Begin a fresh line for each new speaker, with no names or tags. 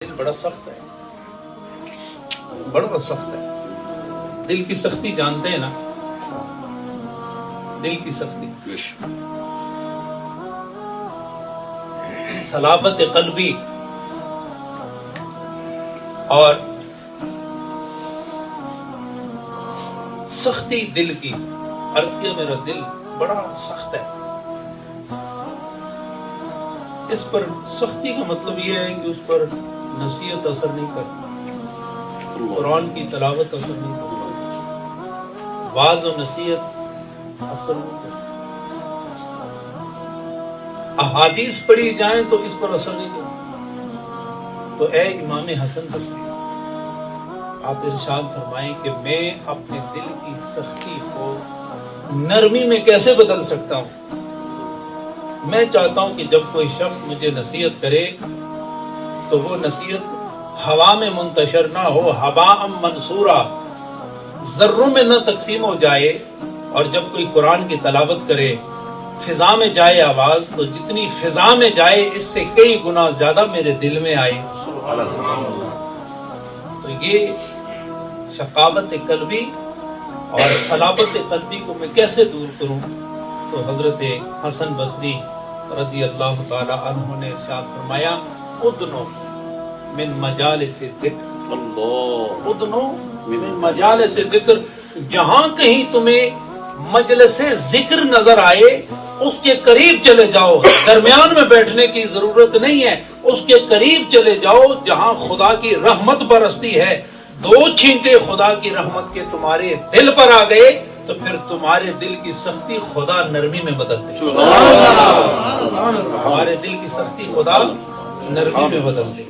دل بڑا سخت ہے، بڑا سخت ہے۔ دل کی سختی جانتے ہیں نا، دل کی سختی، صلابت قلبی اور سختی دل کی۔ عرض کیا میرا دل بڑا سخت ہے۔ اس پر سختی کا مطلب یہ ہے کہ اس پر نصیحت اثر نہیں کرتی، قرآن کی تلاوت اثر نہیں کرتی، واعظ و نصیحت اثر نہیں کرتی، احادیث پڑھی جائیں تو اس پر اثر نہیں کرتی۔ تو اے امام حسن بصری، آپ ارشاد فرمائیں کہ میں اپنے دل کی سختی کو نرمی میں کیسے بدل سکتا ہوں؟ میں چاہتا ہوں کہ جب کوئی شخص مجھے نصیحت کرے تو وہ نصیحت ہوا میں منتشر نہ ہو، ہباء منصورا، ذروں میں نہ تقسیم ہو جائے۔ اور جب کوئی قرآن کی تلاوت کرے، فضا میں جائے آواز، تو جتنی فضا میں جائے اس سے کئی گنا زیادہ میرے دل میں آئے۔ تو یہ شقاوت قلبی اور صلابت قلبی کو میں کیسے دور کروں؟ تو حضرت حسن بصری رضی اللہ تعالی عنہ نے ارشاد فرمایا، ادنو من مجالس ذکر، ادنو من مجالس ذکر، جہاں کہیں تمہیں مجلس ذکر نظر آئے اس کے قریب چلے جاؤ، درمیان میں بیٹھنے کی ضرورت نہیں ہے، اس کے قریب چلے جاؤ جہاں خدا کی رحمت برستی ہے۔ دو چھینٹے خدا کی رحمت کے تمہارے دل پر آ گئے تو پھر تمہارے دل کی سختی خدا نرمی میں بدل دے، ہمارے دل کی سختی خدا نرمی میں بدل دے۔